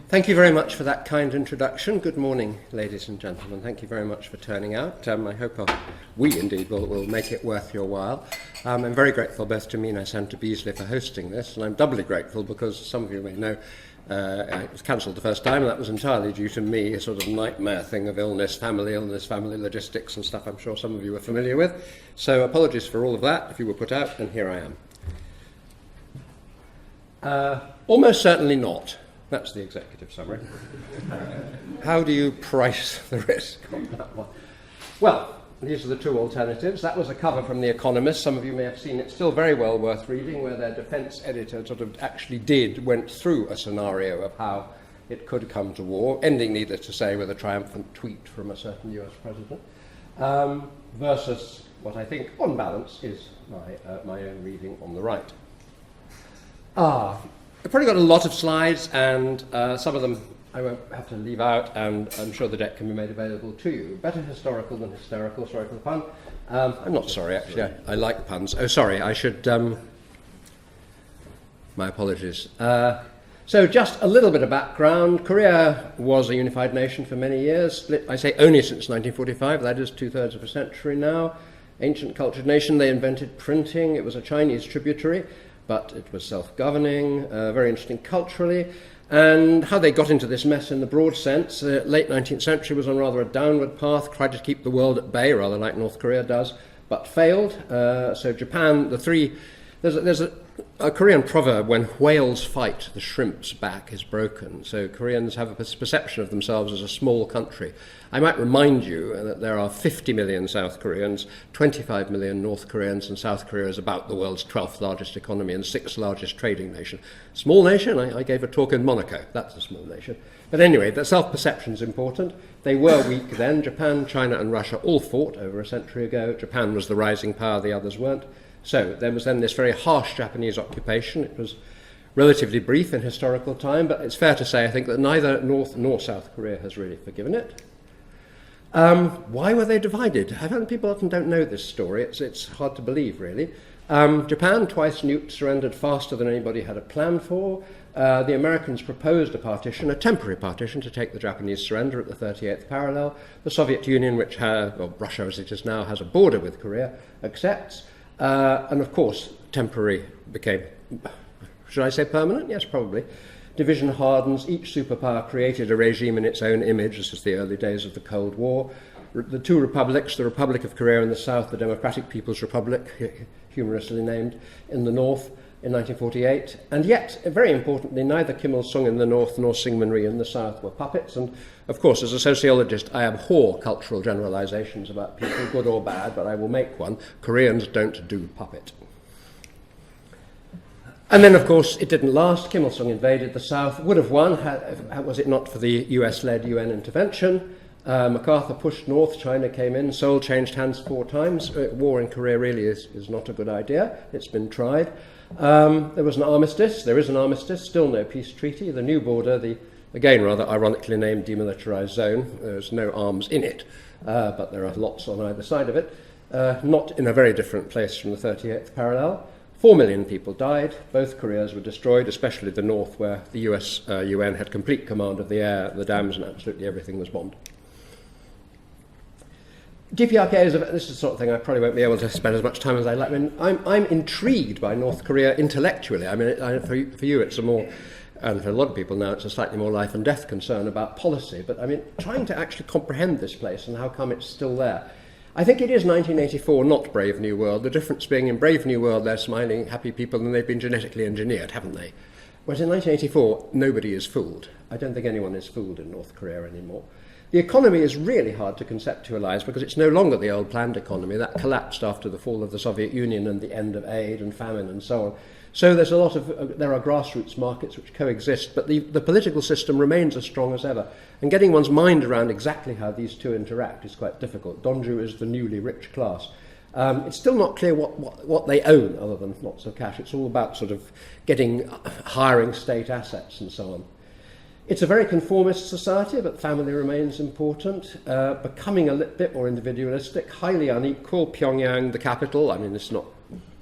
Thank you very much for that kind introduction. Good morning, ladies and gentlemen. Thank you very much for turning out. I hope we indeed will make it worth your while. I'm very grateful both to Mina and to Beasley for hosting this, and I'm doubly grateful because some of you may know it was cancelled the first time, and that was entirely due to me, a sort of nightmare thing of illness, family logistics and stuff I'm sure some of you are familiar with. So apologies for all of that if you were put out, and here I am. Almost certainly not. That's the executive summary. How do you price the risk on that one? Well, these are the two alternatives. That was a cover from The Economist. Some of you may have seen it. Still very well worth reading, where their defense editor sort of actually went through a scenario of how it could come to war, ending, needless to say, with a triumphant tweet from a certain US president, versus what I think, on balance, is my own reading on the right. I've probably got a lot of slides, and some of them I won't have to leave out, and I'm sure the deck can be made available to you. Better historical than hysterical, sorry for the pun. I'm not sorry, actually, I like puns. Oh, sorry, I should... my apologies. So just a little bit of background. Korea was a unified nation for many years, split, I say only since 1945, that is 2/3 of a century now. Ancient cultured nation, they invented printing, it was a Chinese tributary, but it was self-governing, very interesting culturally. And how they got into this mess in the broad sense, late 19th century was on rather a downward path, tried to keep the world at bay, rather like North Korea does, but failed. So Japan, there's a Korean proverb, when whales fight, the shrimp's back is broken. So Koreans have a perception of themselves as a small country. I might remind you that there are 50 million South Koreans, 25 million North Koreans, and South Korea is about the world's 12th largest economy and 6th largest trading nation. Small nation? I gave a talk in Monaco. That's a small nation. But anyway, the self-perception is important. They were weak then. Japan, China, and Russia all fought over a century ago. Japan was the rising power, the others weren't. So there was then this very harsh Japanese occupation. It was relatively brief in historical time, but it's fair to say, I think, that neither North nor South Korea has really forgiven it. Why were they divided? I find people often don't know this story. It's hard to believe, really. Japan, twice nuked, surrendered faster than anybody had a plan for. The Americans proposed a partition, a temporary partition, to take the Japanese surrender at the 38th parallel. The Soviet Union, which Russia as it is now, has a border with Korea, accepts. And of course, temporary became, should I say permanent? Yes, probably. Division hardens. Each superpower created a regime in its own image. This is the early days of the Cold War. The two republics, the Republic of Korea in the south, the Democratic People's Republic, humorously named, in the north in 1948. And yet, very importantly, neither Kim Il-sung in the north nor Syngman Rhee in the south were puppets. And of course, as a sociologist, I abhor cultural generalizations about people, good or bad, but I will make one. Koreans don't do puppet. And then, of course, it didn't last. Kim Il-sung invaded the south, would have won, was it not for the US-led UN intervention. MacArthur pushed north, China came in, Seoul changed hands 4 times. War in Korea really is not a good idea. It's been tried. There was an armistice. There is an armistice, still no peace treaty. The new border, the again rather ironically named demilitarized zone, there's no arms in it, but there are lots on either side of it, not in a very different place from the 38th parallel. 4 million people died. Both Koreas were destroyed, especially the north, where the US UN had complete command of the air, the dams, and absolutely everything was bombed. DPRK this is the sort of thing I probably won't be able to spend as much time as I'd like. I mean, I'm intrigued by North Korea intellectually. I mean, for you it's a more, and for a lot of people now, it's a slightly more life and death concern about policy. But I mean, trying to actually comprehend this place and how come it's still there. I think it is 1984, not Brave New World. The difference being in Brave New World, they're smiling, happy people, and they've been genetically engineered, haven't they? Whereas in 1984, nobody is fooled. I don't think anyone is fooled in North Korea anymore. The economy is really hard to conceptualize because it's no longer the old planned economy. That collapsed after the fall of the Soviet Union and the end of aid and famine and so on. So there's a lot of, there are grassroots markets which coexist, but the political system remains as strong as ever. And getting one's mind around exactly how these two interact is quite difficult. Donju is the newly rich class. It's still not clear what they own other than lots of cash. It's all about sort of hiring state assets and so on. It's a very conformist society, but family remains important, becoming a bit more individualistic, highly unequal. Pyongyang, the capital, I mean, it's not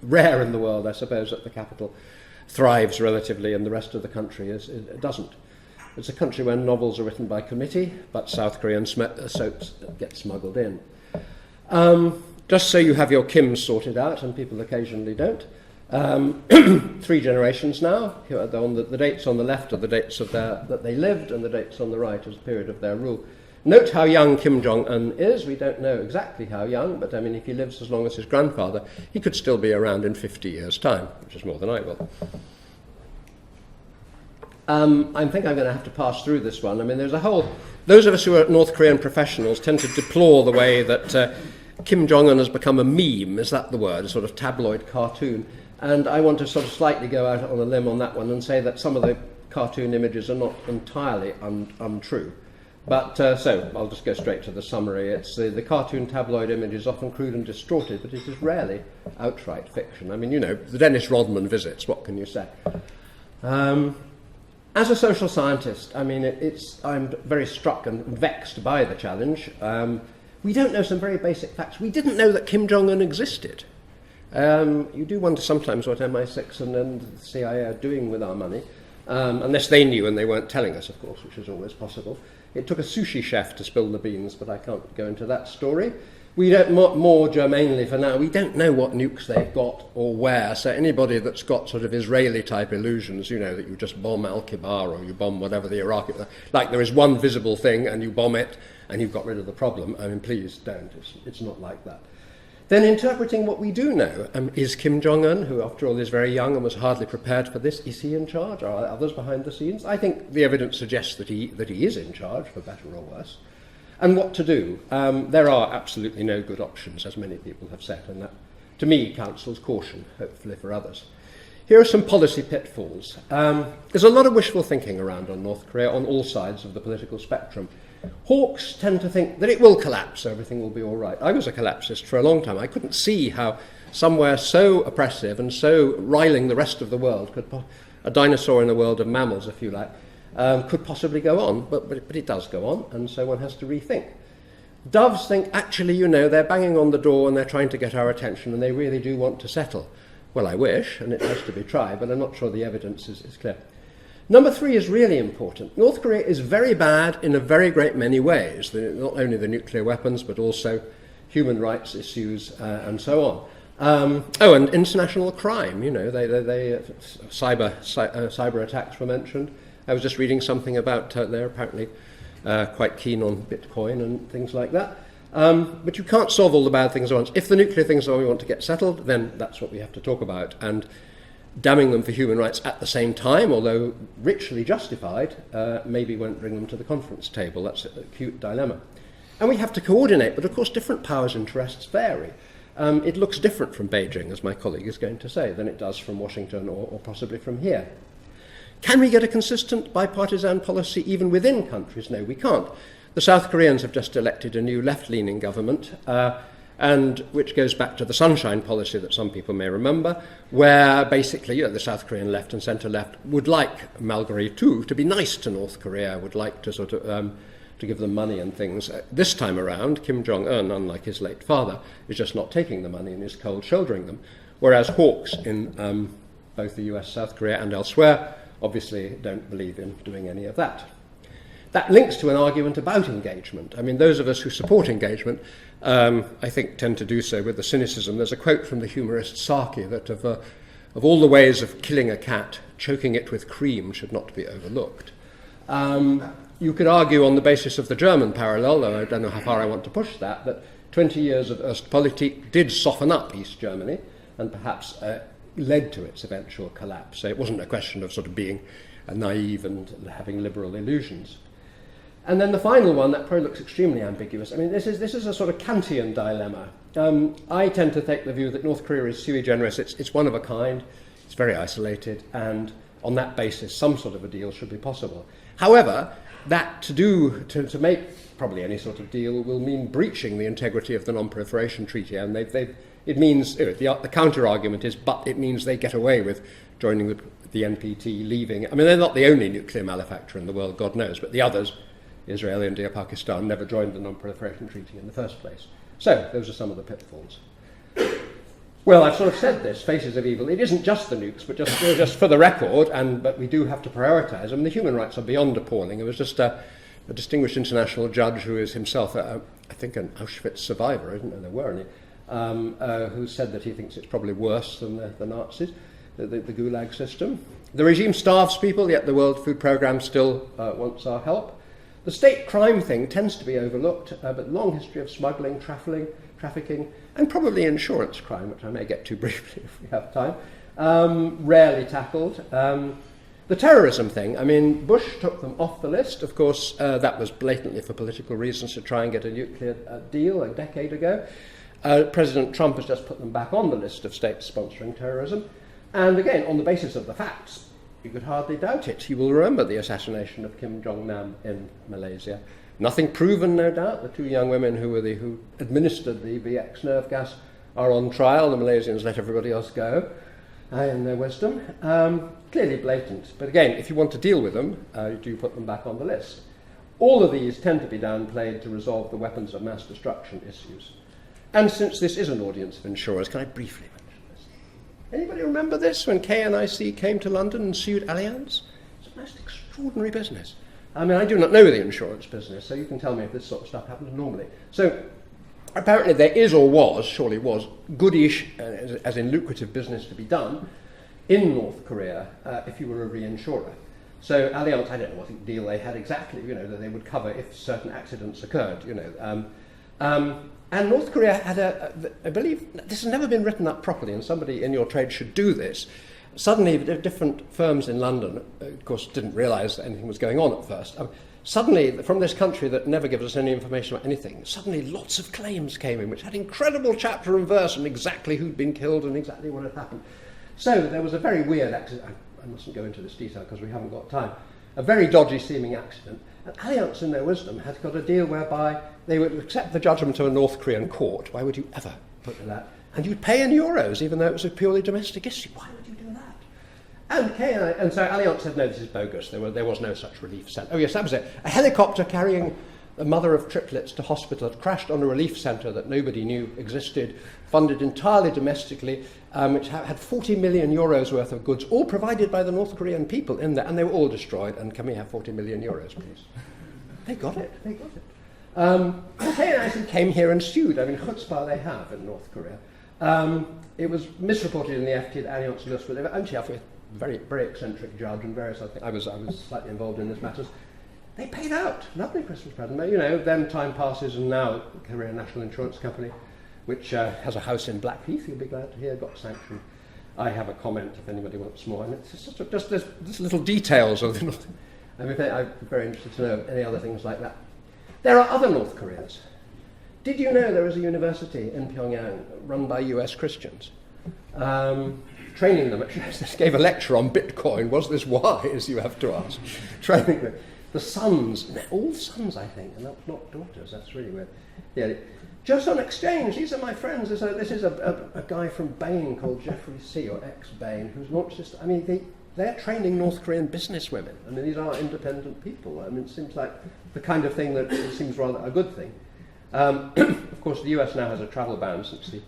rare in the world, I suppose, that the capital thrives relatively and the rest of the country it doesn't. It's a country where novels are written by committee, but South Korean soaps get smuggled in. Just so you have your Kims sorted out, and people occasionally don't. 3 generations now. Here are the dates on the left are the dates of that they lived, and the dates on the right is the period of their rule. Note how young Kim Jong-un is. We don't know exactly how young, but I mean, if he lives as long as his grandfather, he could still be around in 50 years' time, which is more than I will. I think I'm going to have to pass through this one. I mean, there's a whole... Those of us who are North Korean professionals tend to deplore the way that Kim Jong-un has become a meme, is that the word, a sort of tabloid cartoon. And I want to sort of slightly go out on a limb on that one and say that some of the cartoon images are not entirely untrue. But so I'll just go straight to the summary. It's the cartoon tabloid image is often crude and distorted, but it is rarely outright fiction. I mean, you know, the Dennis Rodman visits, what can you say? As a social scientist, I mean, I'm very struck and vexed by the challenge. We don't know some very basic facts. We didn't know that Kim Jong-un existed. You do wonder sometimes what MI6 and the CIA are doing with our money, unless they knew and they weren't telling us, of course, which is always possible. It took a sushi chef to spill the beans, but I can't go into that story. We don't, more germanely for now, we don't know what nukes they've got or where, so anybody that's got sort of Israeli-type illusions, you know, that you just bomb Al-Kibar or you bomb whatever the Iraqi... Like there is one visible thing and you bomb it and you've got rid of the problem. I mean, please don't. It's not like that. Then interpreting what we do know, is Kim Jong-un, who after all is very young and was hardly prepared for this, is he in charge? Are others behind the scenes? I think the evidence suggests that he is in charge, for better or worse. And what to do? There are absolutely no good options, as many people have said, and that, to me, counsels caution, hopefully for others. Here are some policy pitfalls. There's a lot of wishful thinking around on North Korea on all sides of the political spectrum. Hawks tend to think that it will collapse, everything will be all right. I was a collapsist for a long time. I couldn't see how somewhere so oppressive and so riling the rest of the world, a dinosaur in the world of mammals, if you like, could possibly go on, but it does go on, and so one has to rethink. Doves think, actually, you know, they're banging on the door and they're trying to get our attention and they really do want to settle. Well, I wish, and it has to be tried, but I'm not sure the evidence is clear. Number 3 is really important. North Korea is very bad in a very great many ways, not only the nuclear weapons, but also human rights issues and so on. And international crime, you know, cyber attacks were mentioned. I was just reading something about they're apparently quite keen on Bitcoin and things like that. But you can't solve all the bad things at once. If the nuclear things are we want to get settled, then that's what we have to talk about. And damning them for human rights at the same time, although richly justified, maybe won't bring them to the conference table. That's an acute dilemma. And we have to coordinate, but of course different powers' interests vary. It looks different from Beijing, as my colleague is going to say, than it does from Washington or possibly from here. Can we get a consistent bipartisan policy even within countries? No, we can't. The South Koreans have just elected a new left-leaning government, and which goes back to the sunshine policy that some people may remember, where basically the South Korean left and centre-left would like, malgré tout, to be nice to North Korea, would like to sort of to give them money and things. This time around, Kim Jong-un, unlike his late father, is just not taking the money and is cold shouldering them, whereas hawks in both the US, South Korea and elsewhere obviously don't believe in doing any of that. That links to an argument about engagement. I mean, those of us who support engagement, I think, tend to do so with the cynicism. There's a quote from the humorist Saki that of all the ways of killing a cat, choking it with cream should not be overlooked. You could argue on the basis of the German parallel, though I don't know how far I want to push that 20 years of Ostpolitik did soften up East Germany and perhaps led to its eventual collapse. So it wasn't a question of sort of being naive and having liberal illusions. And then the final one, that probably looks extremely ambiguous. I mean, this is a sort of Kantian dilemma. I tend to take the view that North Korea is sui generis. It's one of a kind. It's very isolated, and on that basis, some sort of a deal should be possible. However, that to make probably any sort of deal will mean breaching the integrity of the Non-Proliferation Treaty, and it means the counter argument is, but it means they get away with joining the NPT, leaving. I mean, they're not the only nuclear malefactor in the world, God knows, but the others, Israel, India, Pakistan, never joined the Non-Proliferation Treaty in the first place. So those are some of the pitfalls. Well, I've sort of said this, faces of evil. It isn't just the nukes, but just for the record, but we do have to prioritise them. The human rights are beyond appalling. There was just a distinguished international judge who is himself, I think, an Auschwitz survivor, isn't there? There were any, who said that he thinks it's probably worse than the Nazis, the Gulag system. The regime starves people, yet the World Food Programme still wants our help. The state crime thing tends to be overlooked, but long history of smuggling, trafficking, and probably insurance crime, which I may get to briefly if we have time, rarely tackled. The terrorism thing, I mean, Bush took them off the list. Of course, that was blatantly for political reasons to try and get a nuclear deal a decade ago. President Trump has just put them back on the list of states sponsoring terrorism. And again, on the basis of the facts, you could hardly doubt it. You will remember the assassination of Kim Jong-un in Malaysia. Nothing proven, no doubt. The two young women who administered the VX nerve gas are on trial. The Malaysians let everybody else go in their wisdom. Clearly blatant. But again, if you want to deal with them, you do put them back on the list. All of these tend to be downplayed to resolve the weapons of mass destruction issues. And since this is an audience of insurers, can I briefly mention this? Anybody remember this when KNIC came to London and sued Allianz? It's a most extraordinary business. I mean, I do not know the insurance business, so you can tell me if this sort of stuff happens normally. So apparently there is or was, surely was, goodish, as in lucrative business to be done in North Korea if you were a reinsurer. So Allianz, I don't know what deal they had exactly, that they would cover if certain accidents occurred, and North Korea had I believe, this has never been written up properly, and somebody in your trade should do this. Suddenly, different firms in London, of course, didn't realise that anything was going on at first. Suddenly, from this country that never gives us any information about anything, suddenly lots of claims came in, which had incredible chapter and verse on exactly who'd been killed and exactly what had happened. So there was a very weird accident. I mustn't go into this detail because we haven't got time. A very dodgy seeming accident. And Allianz, in their wisdom, had got a deal whereby they would accept the judgment of a North Korean court. Why would you ever put to that? And you'd pay in euros, even though it was a purely domestic issue. Why would you do that? And so Allianz said, no, this is bogus. There was no such relief centre. Oh, yes, that was it. A helicopter carrying a mother of triplets to hospital had crashed on a relief centre that nobody knew existed, funded entirely domestically, which had 40 million euros worth of goods, all provided by the North Korean people in there, and they were all destroyed. And can we have 40 million euros, please? They got it. KNIC came here and sued. I mean, chutzpah they have in North Korea. It was misreported in the FT that Allianz list, but they were actually a very, very eccentric judge and various other things. I was slightly involved in this matters. They paid out. Lovely Christmas present. Then time passes, and now Korea National Insurance Company, which has a house in Blackheath, you'll be glad to hear, got sanctioned. I have a comment if anybody wants more. And it's just this little details of the North. I'm very interested to know any other things like that. There are other North Koreas. Did you know there is a university in Pyongyang run by US Christians? Training them. They gave a lecture on Bitcoin. Was this wise, you have to ask? Training them. The sons, all sons, I think, and not daughters. That's really weird. Yeah, just on exchange, these are my friends. This is a guy from Bain called Jeffrey C., or ex-Bain, who's launched this. I mean, they're training North Korean businesswomen. I mean, these are independent people. I mean, it seems like the kind of thing that seems rather a good thing. Of course, the US now has a travel ban since the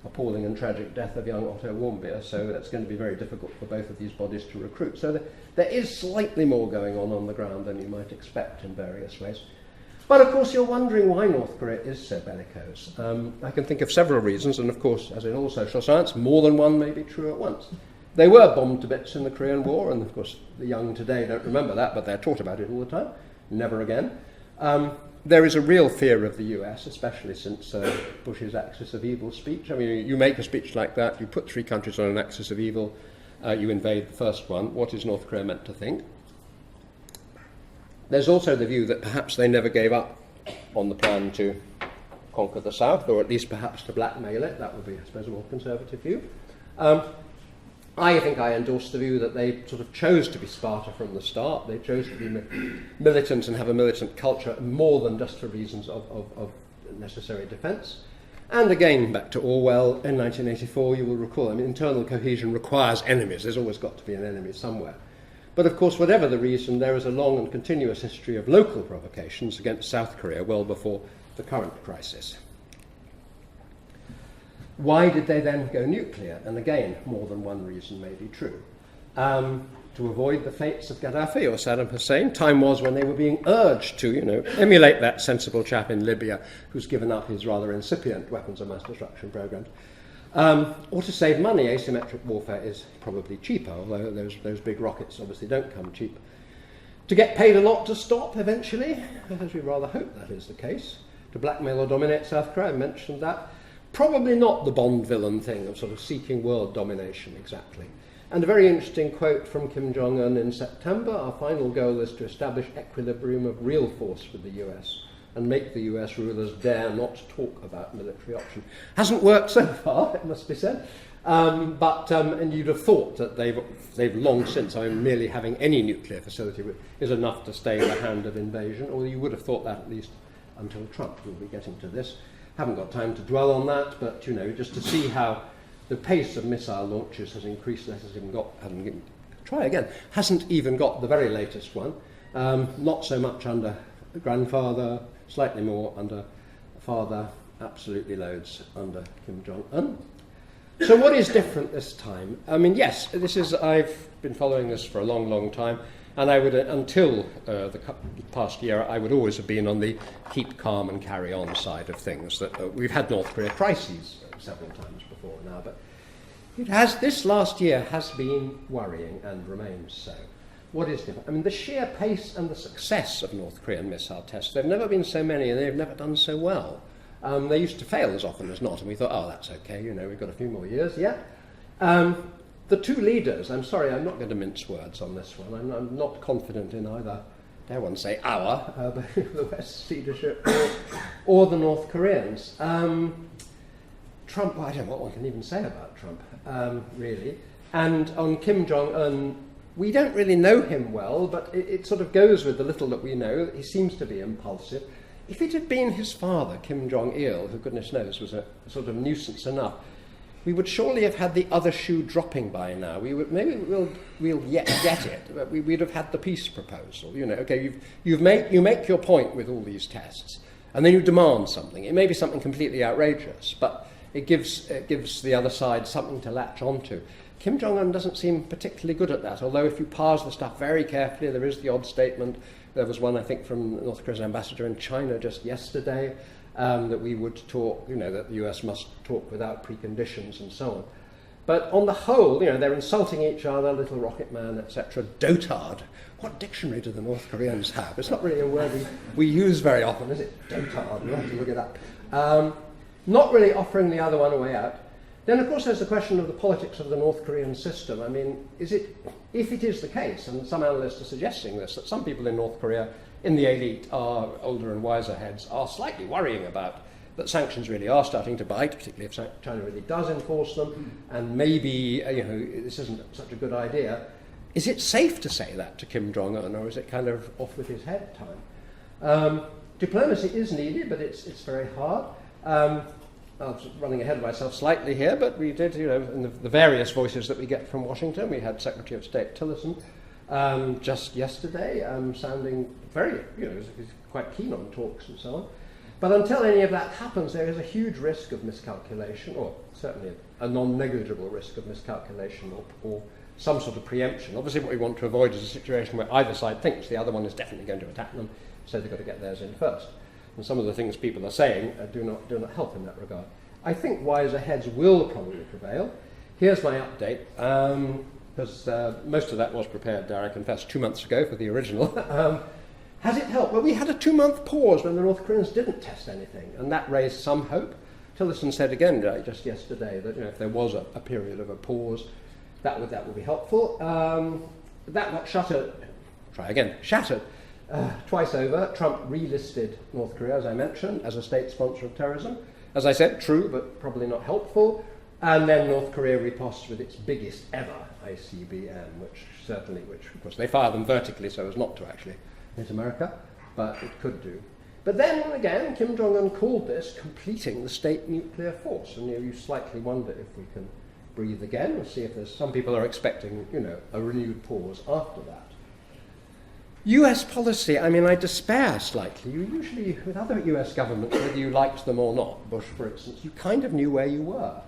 appalling and tragic death of young Otto Warmbier, so that's going to be very difficult for both of these bodies to recruit. So there is slightly more going on the ground than you might expect in various ways. But of course, you're wondering why North Korea is so bellicose. I can think of several reasons, and of course, as in all social science, more than one may be true at once. They were bombed to bits in the Korean War, and of course, the young today don't remember that, but they're taught about it all the time. Never again. There is a real fear of the US, especially since Bush's axis of evil speech. I mean, you make a speech like that, you put three countries on an axis of evil, you invade the first one. What is North Korea meant to think? There's also the view that perhaps they never gave up on the plan to conquer the South, or at least perhaps to blackmail it. That would be, I suppose, a more conservative view. I think I endorse the view that they sort of chose to be Sparta from the start. They chose to be militant and have a militant culture more than just for reasons of necessary defence. And again, back to Orwell, in 1984, you will recall, I mean, internal cohesion requires enemies. There's always got to be an enemy somewhere. But of course, whatever the reason, there is a long and continuous history of local provocations against South Korea well before the current crisis. Why did they then go nuclear? And again, more than one reason may be true. To avoid the fates of Gaddafi or Saddam Hussein. Time was when they were being urged to, emulate that sensible chap in Libya who's given up his rather incipient weapons of mass destruction programs. Or to save money. Asymmetric warfare is probably cheaper, although those big rockets obviously don't come cheap. To get paid a lot to stop eventually, as we rather hope that is the case. To blackmail or dominate South Korea, I mentioned that. Probably not the Bond villain thing of sort of seeking world domination exactly. And a very interesting quote from Kim Jong-un in September: our final goal is to establish equilibrium of real force with the US and make the US rulers dare not talk about military option. Hasn't worked so far, it must be said. And you'd have thought that they've long since, merely having any nuclear facility is enough to stay the hand of invasion, or you would have thought that at least until Trump. We'll be getting to this. Haven't got time to dwell on that, but just to see how the pace of missile launches has increased. Hasn't even got the very latest one. Not so much under grandfather, slightly more under father, absolutely loads under Kim Jong-un. So what is different this time? Yes, I've been following this for a long, long time, and I would, until the past year, I would always have been on the keep calm and carry on side of things. That we've had North Korea crises several times before now, but this last year has been worrying and remains so. What is different? The sheer pace and the success of North Korean missile tests. There've never been so many, and they've never done so well. They used to fail as often as not, and we thought, oh, that's okay, we've got a few more years, yeah. The two leaders, I'm sorry, I'm not going to mince words on this one. I'm not confident in either, dare one say, the West's leadership or the North Koreans. Trump, I don't know what one can even say about Trump, really. And on Kim Jong-un, we don't really know him well, but it sort of goes with the little that we know. He seems to be impulsive. If it had been his father, Kim Jong-il, who goodness knows was a sort of nuisance enough, we would surely have had the other shoe dropping by now. We'll yet get it, but we'd have had the peace proposal. Okay, you make your point with all these tests, and then you demand something. It may be something completely outrageous, but it gives the other side something to latch onto. Kim Jong-un doesn't seem particularly good at that, although if you parse the stuff very carefully, there is the odd statement. There was one, I think, from North Korea's ambassador in China just yesterday, that we would talk, that the US must talk without preconditions and so on. But on the whole, they're insulting each other, little rocket man, etc. Dotard. What dictionary do the North Koreans have? It's not really a word we use very often, is it? Dotard, we'll have to look it up. Not really offering the other one a way out. Then, of course, there's the question of the politics of the North Korean system. If it is the case, and some analysts are suggesting this, that some people in North Korea, in the elite, are older and wiser heads, are slightly worrying about that sanctions really are starting to bite, particularly if China really does enforce them, and maybe this isn't such a good idea. Is it safe to say that to Kim Jong-un, or is it kind of off with his head time? Diplomacy is needed, but it's very hard. I was running ahead of myself slightly here, but we did, in the various voices that we get from Washington, we had Secretary of State Tillerson just yesterday, sounding very, he's quite keen on talks and so on. But until any of that happens, there is a huge risk of miscalculation, or certainly a non-negligible risk of miscalculation or some sort of preemption. Obviously, what we want to avoid is a situation where either side thinks the other one is definitely going to attack them, so they've got to get theirs in first. And some of the things people are saying do not help in that regard. I think wiser heads will probably prevail. Here's my update, because most of that was prepared, dare I confess, 2 months ago for the original. Has it helped? Well, we had a 2-month pause when the North Koreans didn't test anything, and that raised some hope. Tillerson said again just yesterday that if there was a period of a pause, that would be helpful. That got shattered twice over. Trump relisted North Korea, as I mentioned, as a state sponsor of terrorism. As I said, true, but probably not helpful. And then North Korea riposted with its biggest ever ICBM, which of course, they fire them vertically so as not to actually hit America, but it could do. But then again, Kim Jong-un called this completing the state nuclear force, and you slightly wonder if we can breathe again. We'll see if there's some people are expecting, a renewed pause after that. US policy, I despair slightly. You usually, with other US governments, whether you liked them or not, Bush for instance, you kind of knew where you were.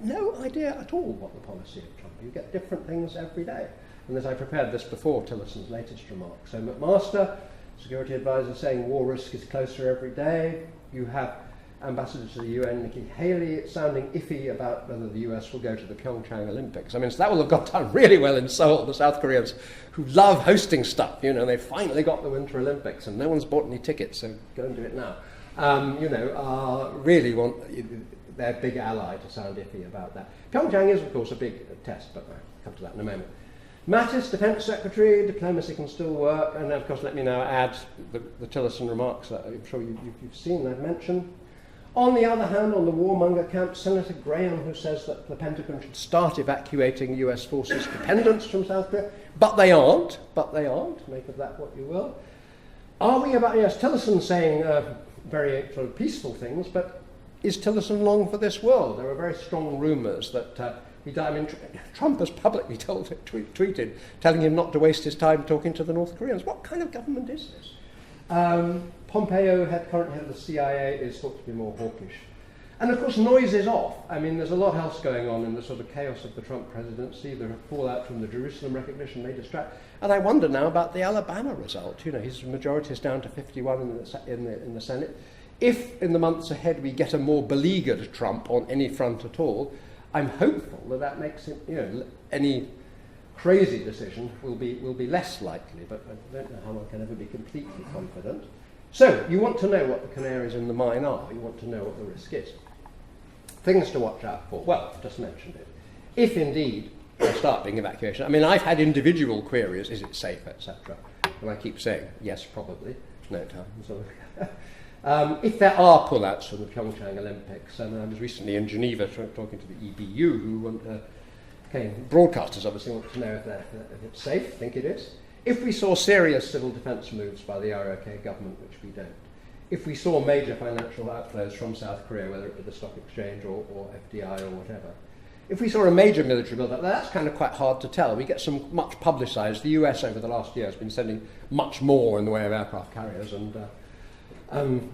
no idea at all what the policy of Trump. You get different things every day. And as I prepared this before Tillerson's latest remark. So McMaster, security advisor, saying war risk is closer every day. You have Ambassador to the UN, Nikki Haley, sounding iffy about whether the US will go to the Pyongyang Olympics. I mean, so that will have got done really well in Seoul. The South Koreans, who love hosting stuff, you know, they finally got the Winter Olympics and no one's bought any tickets, so go and do it now. Really want their big ally to sound iffy about that. Pyongyang is, of course, a big test, but I'll come to that in a moment. Mattis, Defence Secretary, diplomacy can still work, and of course let me now add the Tillerson remarks that I'm sure you've seen, I've mentioned. On the other hand, on the warmonger camp, Senator Graham, who says that the Pentagon should start evacuating US forces' dependence from South Korea, but they aren't, make of that what you will. Are we about, yes, Tillerson saying very sort of peaceful things, but is Tillerson long for this world? There are very strong rumours that he died. I mean, Trump has publicly tweeted, telling him not to waste his time talking to the North Koreans. What kind of government is this? Pompeo, current head of the CIA, is thought to be more hawkish. And of course, noise is off. I mean, there's a lot else going on in the sort of chaos of the Trump presidency. The fallout from the Jerusalem recognition may distract. And I wonder now about the Alabama result. You know, his majority is down to 51 in the Senate. If in the months ahead we get a more beleaguered Trump on any front at all, I'm hopeful that makes him, you know, any crazy decision will be less likely, but I don't know how one can ever be completely confident. So, you want to know what the canaries in the mine are, you want to know what the risk is. Things to watch out for. Well, I've just mentioned it. If indeed there start being evacuation, I mean, I've had individual queries, is it safe, etc. And I keep saying, yes, probably, no time. So, if there are pullouts from the Pyongyang Olympics, and I was recently in Geneva talking to the EBU, who want broadcasters obviously want to know if it's safe, think it is. If we saw serious civil defence moves by the ROK government, which we don't, if we saw major financial outflows from South Korea, whether it be the stock exchange or FDI or whatever, if we saw a major military build-up, that's kind of quite hard to tell. We get some much publicised. The US over the last year has been sending much more in the way of aircraft carriers and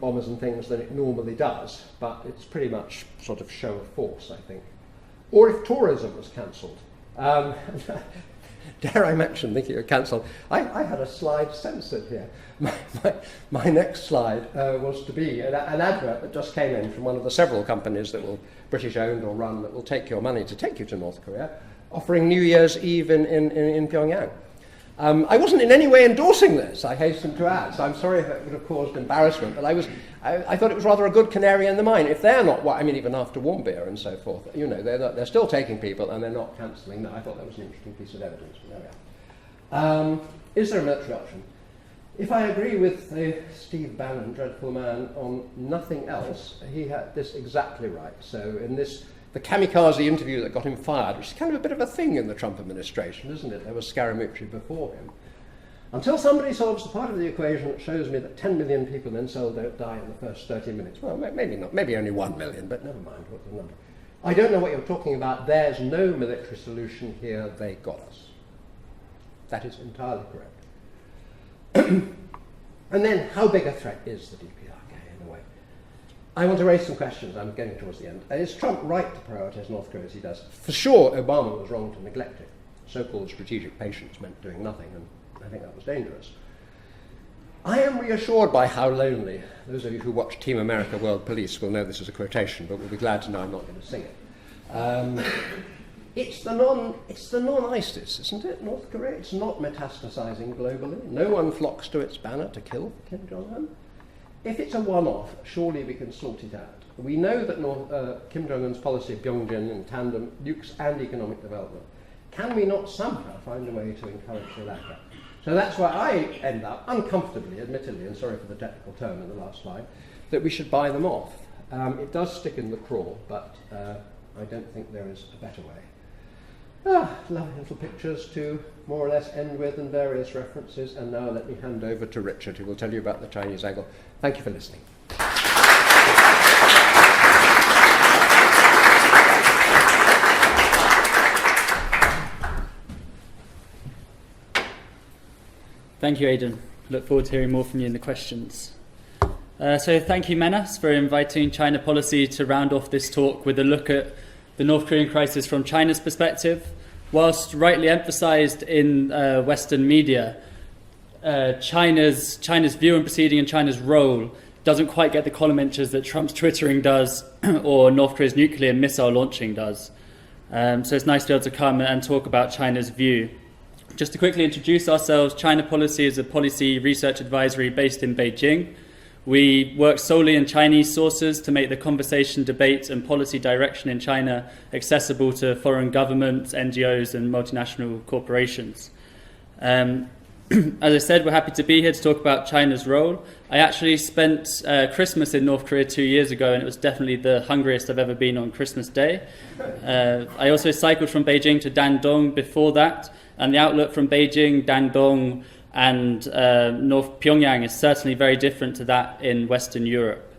bombers and things than it normally does, but it's pretty much sort of show of force, I think. Or if tourism was cancelled. Dare I mention, thinking of cancelled, I had a slide censored here. My next slide was to be an advert that just came in from one of the several companies that will, British owned or run, that will take your money to take you to North Korea, offering New Year's Eve in Pyongyang. I wasn't in any way endorsing this, I hasten to add, so I'm sorry if it would have caused embarrassment, but I thought it was rather a good canary in the mine. If they're not, I mean, even after warm beer and so forth, you know, they're still taking people and they're not cancelling. No, I thought that was an interesting piece of evidence. There we are. Is there a military option? If I agree with Steve Bannon, dreadful man, on nothing else, he had this exactly right. So in the kamikaze interview that got him fired, which is kind of a bit of a thing in the Trump administration, isn't it? There was Scaramucci before him. Until somebody solves the part of the equation that shows me that 10 million people in Seoul don't die in the first 30 minutes. Well, maybe not, maybe only 1 million, but never mind what's the number. I don't know what you're talking about. There's no military solution here. They got us. That is entirely correct. And then, how big a threat is the DPRK in a way? I want to raise some questions. I'm getting towards the end. Is Trump right to prioritise North Korea as he does? For sure, Obama was wrong to neglect it. So-called strategic patience meant doing nothing, and I think that was dangerous. I am reassured by how lonely. Those of you who watch Team America World Police will know this is a quotation, but will be glad to know I'm not going to sing it. It's the non-ISIS, isn't it, North Korea? It's not metastasizing globally. No one flocks to its banner to kill Kim Jong-un. If it's a one-off, surely we can sort it out. We know that Kim Jong-un's policy of Pyongyang in tandem, nukes and economic development. Can we not somehow find a way to encourage the latter? So that's why I end up, uncomfortably, admittedly, and sorry for the technical term in the last slide, that we should buy them off. It does stick in the craw, but I don't think there is a better way. Lovely little pictures to more or less end with and various references. And now let me hand over to Richard, who will tell you about the Chinese angle. Thank you for listening. Thank you, Aidan. Look forward to hearing more from you in the questions. So thank you, Menas, for inviting China policy to round off this talk with a look at the North Korean crisis from China's perspective. Whilst rightly emphasized in Western media, China's view and proceeding and China's role doesn't quite get the column inches that Trump's twittering does or North Korea's nuclear missile launching does. So it's nice to be able to come and talk about China's view. Just to quickly introduce ourselves, China Policy is a policy research advisory based in Beijing. We work solely in Chinese sources to make the conversation, debate and policy direction in China accessible to foreign governments, NGOs and multinational corporations. As I said, we're happy to be here to talk about China's role. I actually spent Christmas in North Korea 2 years ago, and it was definitely the hungriest I've ever been on Christmas Day. I also cycled from Beijing to Dandong before that, and the outlook from Beijing, Dandong, and North Pyongyang is certainly very different to that in Western Europe.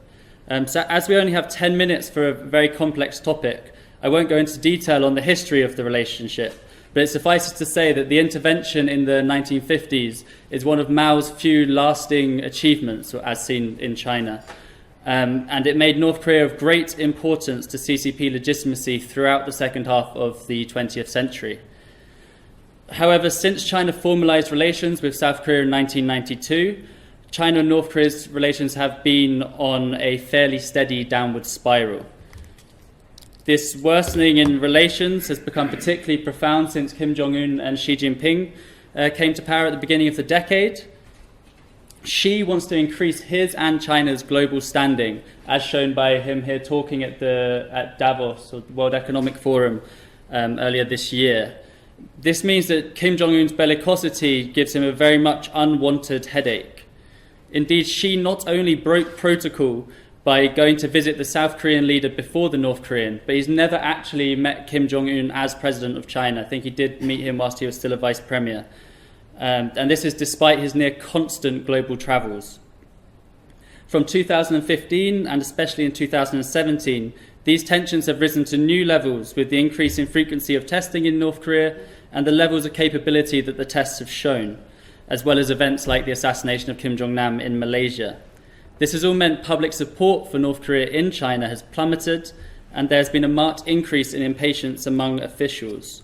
So as we only have 10 minutes for a very complex topic, I won't go into detail on the history of the relationship, but it suffices to say that the intervention in the 1950s is one of Mao's few lasting achievements, as seen in China. And it made North Korea of great importance to CCP legitimacy throughout the second half of the 20th century. However, since China formalized relations with South Korea in 1992, China and North Korea's relations have been on a fairly steady downward spiral. This worsening in relations has become particularly profound since Kim Jong-un and Xi Jinping came to power at the beginning of the decade. Xi wants to increase his and China's global standing, as shown by him here talking at Davos, or the World Economic Forum, earlier this year. This means that Kim Jong-un's bellicosity gives him a very much unwanted headache. Indeed, Xi not only broke protocol by going to visit the South Korean leader before the North Korean, but he's never actually met Kim Jong-un as president of China. I think he did meet him whilst he was still a vice premier. And this is despite his near constant global travels. From 2015 and especially in 2017, these tensions have risen to new levels with the increase in frequency of testing in North Korea and the levels of capability that the tests have shown, as well as events like the assassination of Kim Jong-nam in Malaysia. This has all meant public support for North Korea in China has plummeted, and there's been a marked increase in impatience among officials.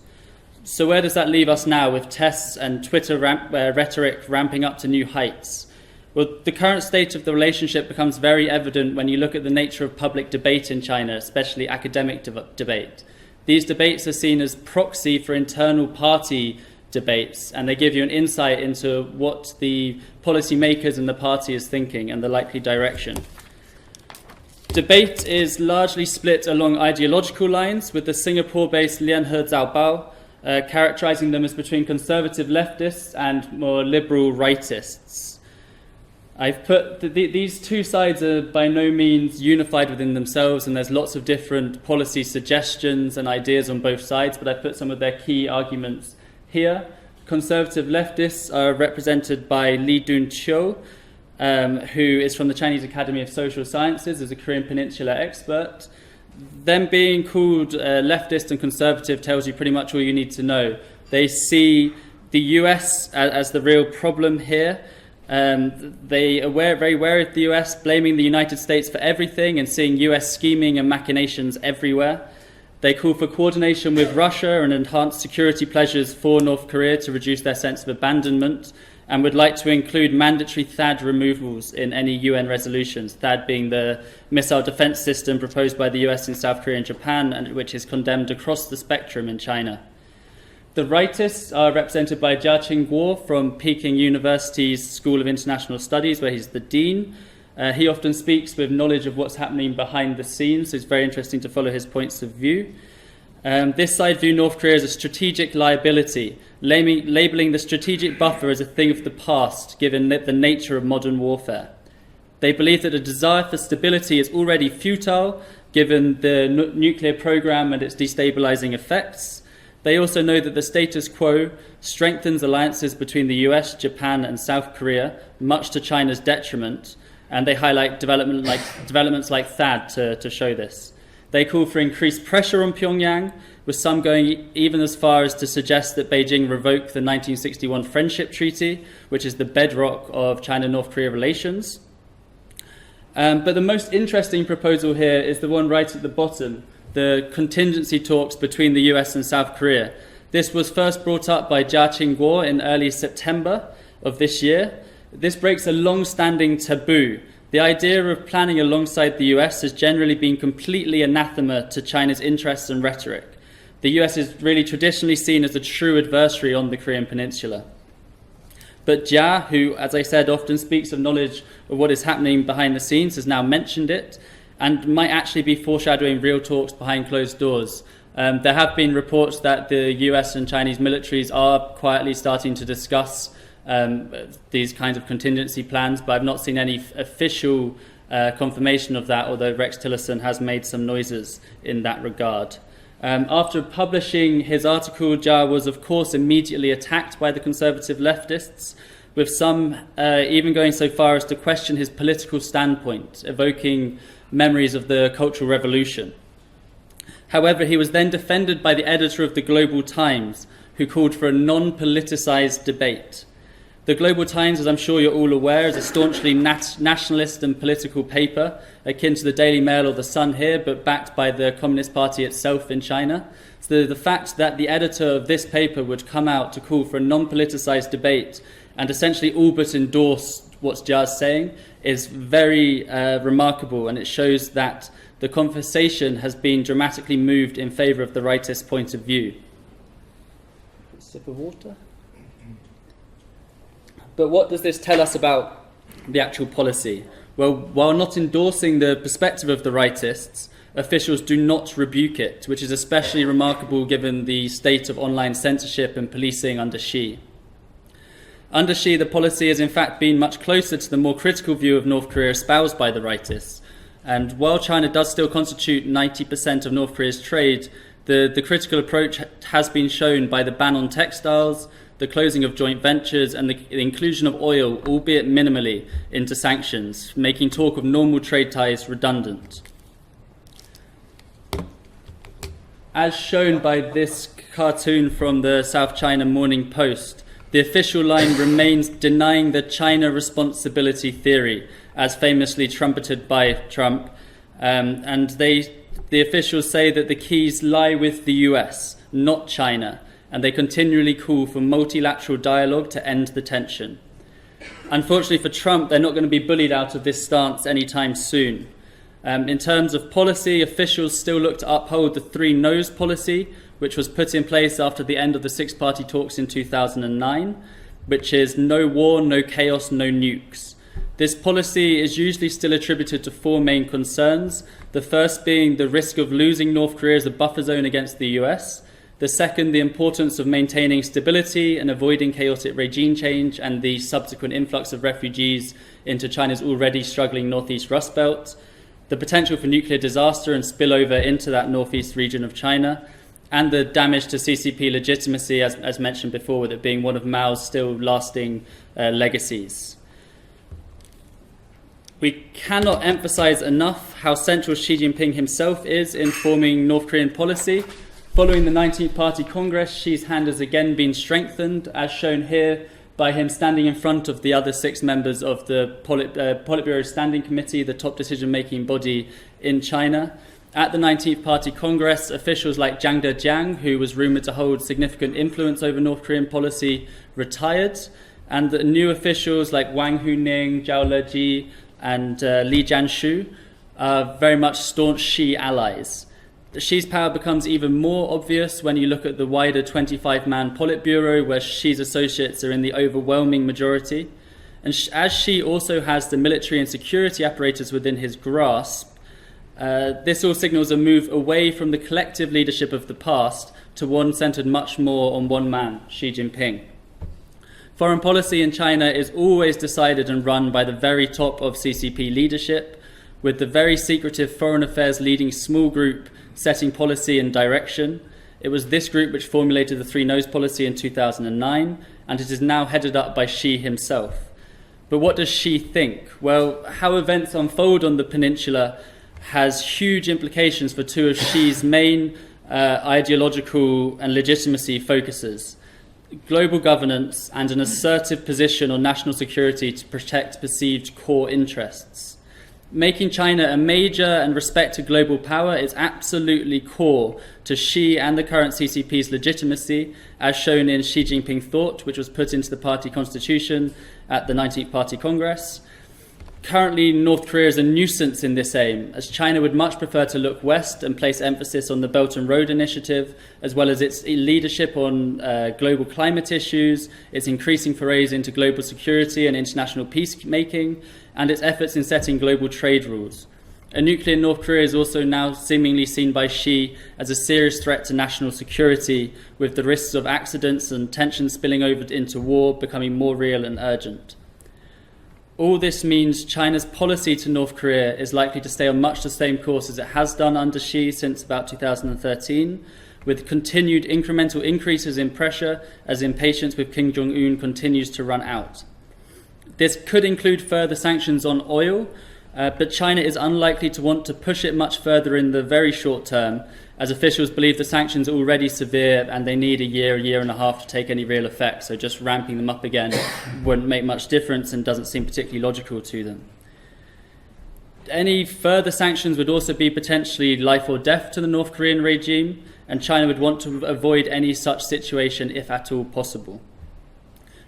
So where does that leave us now with tests and Twitter rhetoric ramping up to new heights? Well, the current state of the relationship becomes very evident when you look at the nature of public debate in China, especially academic debate. These debates are seen as proxy for internal party debates, and they give you an insight into what the policymakers and the party is thinking and the likely direction. Debate is largely split along ideological lines, with the Singapore-based Lianhe Zaobao characterizing them as between conservative leftists and more liberal rightists. I've put these two sides are by no means unified within themselves, and there's lots of different policy suggestions and ideas on both sides, but I've put some of their key arguments here. Conservative leftists are represented by Lee Dun-chyo, who is from the Chinese Academy of Social Sciences, as a Korean Peninsula expert. Them being called leftist and conservative tells you pretty much all you need to know. They see the US as the real problem here. They are very wary of the US, blaming the United States for everything and seeing US scheming and machinations everywhere. They call for coordination with Russia and enhanced security measures for North Korea to reduce their sense of abandonment, and would like to include mandatory THAAD removals in any UN resolutions, THAAD being the missile defense system proposed by the US in South Korea and Japan, and which is condemned across the spectrum in China. The rightists are represented by Jia Qingguo from Peking University's School of International Studies, where he's the dean. He often speaks with knowledge of what's happening behind the scenes, so it's very interesting to follow his points of view. This side view North Korea as a strategic liability, labelling the strategic buffer as a thing of the past, given the nature of modern warfare. They believe that a desire for stability is already futile, given the nuclear program and its destabilizing effects. They also know that the status quo strengthens alliances between the US, Japan, and South Korea, much to China's detriment, and they highlight developments like THAAD to show this. They call for increased pressure on Pyongyang, with some going even as far as to suggest that Beijing revoke the 1961 Friendship Treaty, which is the bedrock of China-North Korea relations. But the most interesting proposal here is the one right at the bottom, the contingency talks between the US and South Korea. This was first brought up by Jia Qingguo in early September of this year. This breaks a long-standing taboo. The idea of planning alongside the US has generally been completely anathema to China's interests and rhetoric. The US is really traditionally seen as a true adversary on the Korean Peninsula. But Jia, who, as I said, often speaks of knowledge of what is happening behind the scenes, has now mentioned it and might actually be foreshadowing real talks behind closed doors. There have been reports that the US and Chinese militaries are quietly starting to discuss these kinds of contingency plans, but I've not seen any official confirmation of that, although Rex Tillerson has made some noises in that regard. After publishing his article, Jia was, of course, immediately attacked by the conservative leftists, with some even going so far as to question his political standpoint, evoking memories of the Cultural Revolution. However, he was then defended by the editor of the Global Times, who called for a non-politicized debate. The Global Times, as I'm sure you're all aware, is a staunchly nationalist and political paper, akin to the Daily Mail or the Sun here, but backed by the Communist Party itself in China. So the fact that the editor of this paper would come out to call for a non-politicized debate and essentially all but endorse what Jia's saying is very remarkable, and it shows that the conversation has been dramatically moved in favour of the rightist point of view. A sip of water. But what does this tell us about the actual policy? Well, while not endorsing the perspective of the rightists, officials do not rebuke it, which is especially remarkable given the state of online censorship and policing under Xi. Under Xi, the policy has in fact been much closer to the more critical view of North Korea espoused by the rightists. And while China does still constitute 90% of North Korea's trade, the critical approach has been shown by the ban on textiles, the closing of joint ventures, and the inclusion of oil, albeit minimally, into sanctions, making talk of normal trade ties redundant. As shown by this cartoon from the South China Morning Post, the official line remains denying the China responsibility theory, as famously trumpeted by Trump, and the officials say that the keys lie with the US, not China, and they continually call for multilateral dialogue to end the tension. Unfortunately for Trump, they're not going to be bullied out of this stance anytime soon. In terms of policy, officials still look to uphold the three no's policy, which was put in place after the end of the six-party talks in 2009, which is no war, no chaos, no nukes. This policy is usually still attributed to four main concerns, the first being the risk of losing North Korea as a buffer zone against the US, the second, the importance of maintaining stability and avoiding chaotic regime change and the subsequent influx of refugees into China's already struggling northeast Rust Belt, the potential for nuclear disaster and spillover into that northeast region of China, and the damage to CCP legitimacy, as mentioned before, with it being one of Mao's still lasting legacies. We cannot emphasize enough how central Xi Jinping himself is in forming North Korean policy. Following the 19th Party Congress, Xi's hand has again been strengthened, as shown here by him standing in front of the other six members of the Politburo Standing Committee, the top decision-making body in China. At the 19th Party Congress, officials like Zhang Dejiang, who was rumoured to hold significant influence over North Korean policy, retired, and the new officials like Wang Huning, Zhao Leji, and Li Jianshu are very much staunch Xi allies. Xi's power becomes even more obvious when you look at the wider 25-man Politburo, where Xi's associates are in the overwhelming majority. And as Xi also has the military and security apparatus within his grasp, this all signals a move away from the collective leadership of the past to one centred much more on one man, Xi Jinping. Foreign policy in China is always decided and run by the very top of CCP leadership, with the very secretive foreign affairs leading small group setting policy and direction. It was this group which formulated the Three No's policy in 2009, and it is now headed up by Xi himself. But what does Xi think? Well, how events unfold on the peninsula has huge implications for two of Xi's main ideological and legitimacy focuses: global governance and an assertive position on national security to protect perceived core interests. Making China a major and respected global power is absolutely core to Xi and the current CCP's legitimacy, as shown in Xi Jinping Thought, which was put into the party constitution at the 19th Party Congress. Currently, North Korea is a nuisance in this aim, as China would much prefer to look west and place emphasis on the Belt and Road Initiative, as well as its leadership on global climate issues, its increasing forays into global security and international peacemaking, and its efforts in setting global trade rules. A nuclear North Korea is also now seemingly seen by Xi as a serious threat to national security, with the risks of accidents and tensions spilling over into war becoming more real and urgent. All this means China's policy to North Korea is likely to stay on much the same course as it has done under Xi since about 2013, with continued incremental increases in pressure as impatience with Kim Jong-un continues to run out. This could include further sanctions on oil, but China is unlikely to want to push it much further in the very short term, as officials believe the sanctions are already severe and they need a year and a half to take any real effect, so just ramping them up again wouldn't make much difference and doesn't seem particularly logical to them. Any further sanctions would also be potentially life or death to the North Korean regime, and China would want to avoid any such situation if at all possible.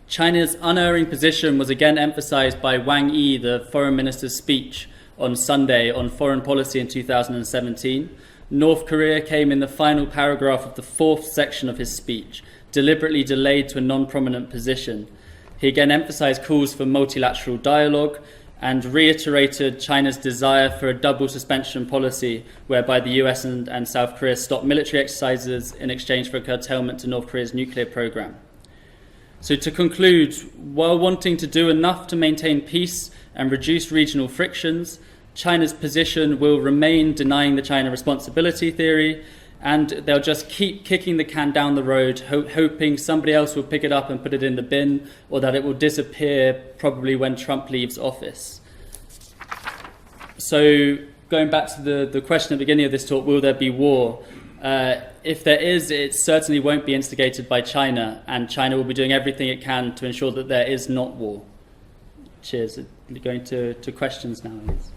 China's unerring position was again emphasized by Wang Yi, the foreign minister's speech on Sunday on foreign policy in 2017. North Korea came in the final paragraph of the fourth section of his speech, deliberately delayed to a non-prominent position. He again emphasized calls for multilateral dialogue and reiterated China's desire for a double suspension policy whereby the US and South Korea stop military exercises in exchange for a curtailment to North Korea's nuclear program. So to conclude, while wanting to do enough to maintain peace and reduce regional frictions, China's position will remain denying the China responsibility theory, and they'll just keep kicking the can down the road, hoping somebody else will pick it up and put it in the bin, or that it will disappear probably when Trump leaves office. So going back to the question at the beginning of this talk, will there be war? If there is, it certainly won't be instigated by China, and China will be doing everything it can to ensure that there is not war. Cheers. Going to questions now, please.